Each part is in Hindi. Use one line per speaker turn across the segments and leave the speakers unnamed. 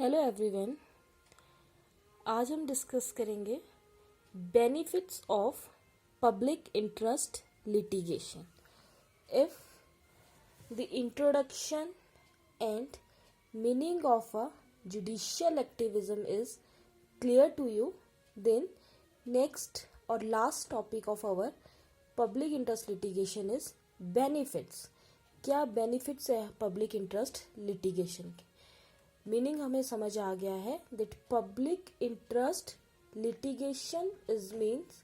Hello everyone. आज हम डिस्कस करेंगे benefits of public interest litigation. If the introduction and meaning of a judicial activism is clear to you, then next और last topic of our public interest litigation is benefits. क्या बेनिफिट्स है पब्लिक इंटरेस्ट लिटिगेशन के? मीनिंग हमें समझ आ गया है that public interest litigation is means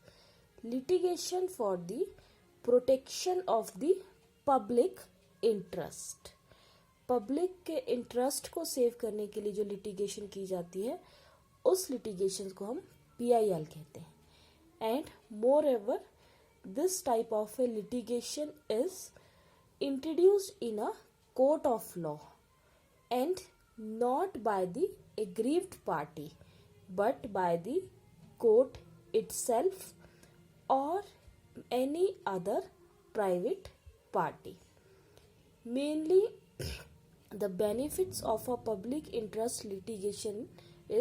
litigation for the protection of the public interest. Public के इंटरेस्ट को सेव करने के लिए जो लिटिगेशन की जाती है उस लिटिगेशन को हम PIL कहते हैं। And more ever this type of A litigation is introduced in a court of law and not by the aggrieved party but by the court itself or any other private party. Mainly the benefits of a public interest litigation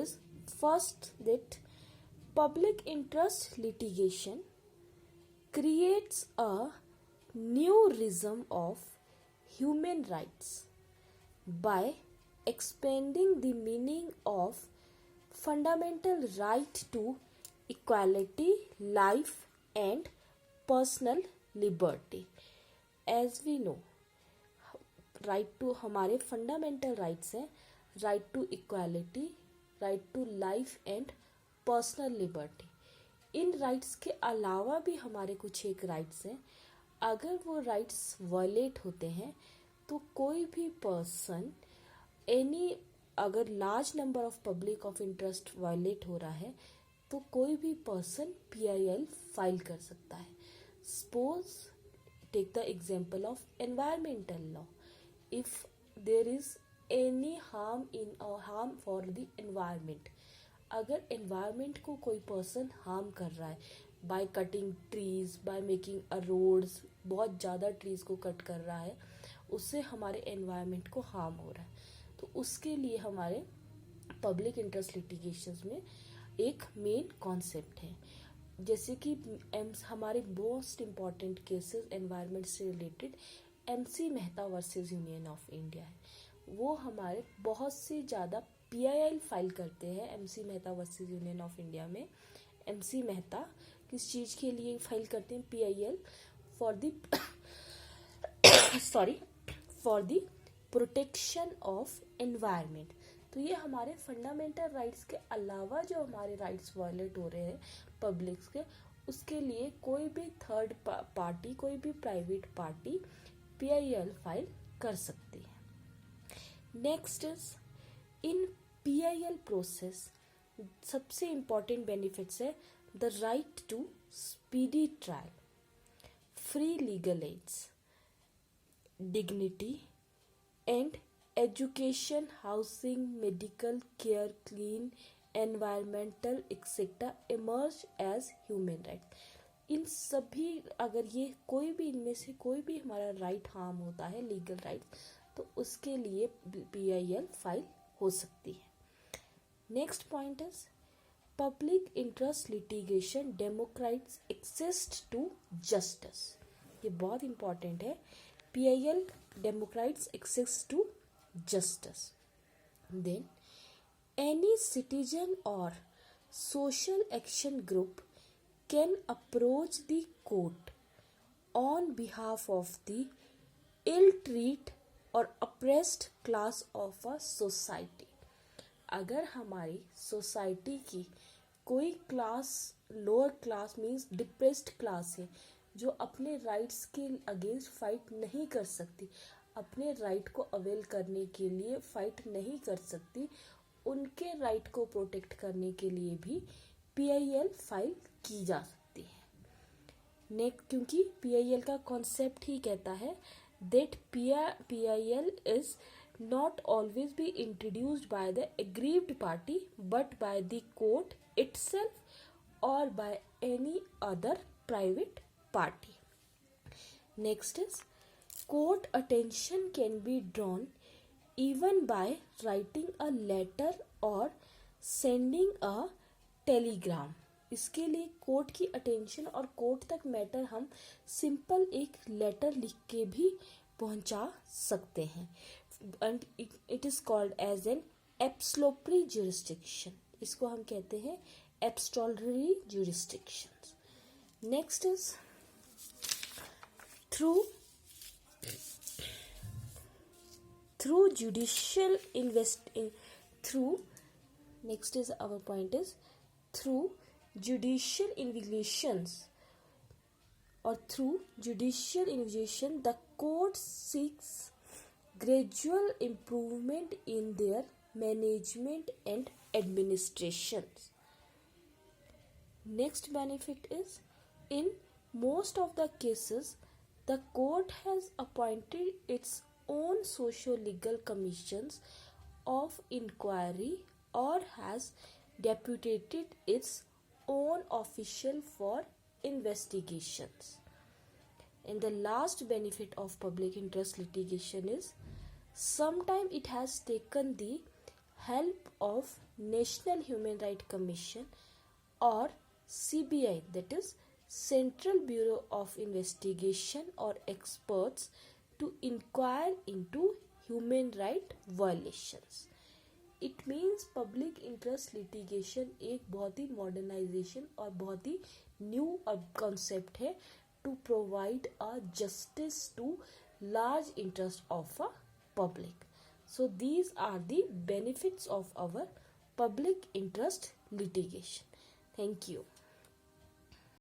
is first that public interest litigation creates a new rhythm of human rights by expanding the meaning of fundamental right to equality, life and personal liberty. As we know, right to हमारे fundamental rights हैं, right to equality, right to life and personal liberty. In rights के अलावा भी हमारे कुछ एक rights हैं। अगर वो rights violate होते हैं तो कोई भी पर्सन अगर large number of public of interest violate हो रहा है तो कोई भी पर्सन PIL फाइल कर सकता है। Suppose take the example of environmental law. If there is any harm for the environment, अगर एनवायरमेंट को कोई पर्सन हार्म कर रहा है by cutting trees, by making a roads, बहुत ज़्यादा ट्रीज को कट कर रहा है, उससे हमारे एनवायरनमेंट को हार्म हो रहा है, तो उसके लिए हमारे पब्लिक इंटरेस्ट लिटिगेशंस में एक मेन कॉन्सेप्ट है। जैसे कि हमारे मोस्ट इम्पॉर्टेंट केसेस एनवायरनमेंट से related MC Mehta versus union of India है। वो हमारे बहुत से ज़्यादा PIL फाइल करते हैं MC Mehta versus union of India में। MC मेहता किस चीज़ के लिए फाइल करते हैं? PIL for the protection of environment. तो ये हमारे फंडामेंटल राइट्स के अलावा जो हमारे राइट्स वायलेट हो रहे हैं पब्लिक्स के, उसके लिए कोई भी थर्ड पार्टी, कोई भी प्राइवेट पार्टी PIL फाइल कर सकती है। Next is in PIL process सबसे इम्पॉर्टेंट बेनिफिट्स है the right to speedy trial, free legal aids, dignity and education, housing, medical care, clean environmental etc. emerge as human right. इन सभी अगर ये कोई भी इनमें से कोई भी हमारा राइट हार्म होता है, लीगल राइट, तो उसके लिए PIL फाइल हो सकती है। Next point is public interest litigation democrats access to justice. ये बहुत इंपॉर्टेंट है। PIL democrates access to justice. Then, any citizen or social action group can approach the court on behalf of the ill-treated or oppressed class of a society. अगर हमारी सोसाइटी की कोई class, lower class means depressed class है, जो अपने राइट्स के अगेंस्ट फाइट नहीं कर सकती, अपने राइट को अवेल करने के लिए फाइट नहीं कर सकती, उनके राइट को प्रोटेक्ट करने के लिए भी PIL फाइल की जा सकती है। क्योंकि PIL का कॉन्सेप्ट ही कहता है that PIL is not always be introduced by the aggrieved party but by the court itself or by any other private party. Next is court attention can be drawn even by writing a letter or sending a telegram. इसके लिए कोर्ट की अटेंशन और कोर्ट तक मैटर हम सिंपल एक लेटर लिख के भी पहुंचा सकते हैं. And it is called as an absolutory jurisdiction. इसको हम कहते हैं absolutory jurisdiction. Next is through judicial next is our point is through judicial investigations or through judicial investigation the court seeks gradual improvement in their management and administrations. Next benefit is, in most of the cases the court has appointed its own socio-legal commissions of inquiry or has deputed its own official for investigations. And the last benefit of public interest litigation is, sometimes it has taken the help of National Human Rights Commission or CBI, that is Central Bureau of Investigation, or experts to inquire into human right violations. It means public interest litigation एक बहुत ही मॉडर्नाइजेशन और बहुत ही न्यू कॉन्सेप्ट है to provide a justice to large interest of a public. So these are the benefits of our public interest litigation. Thank you.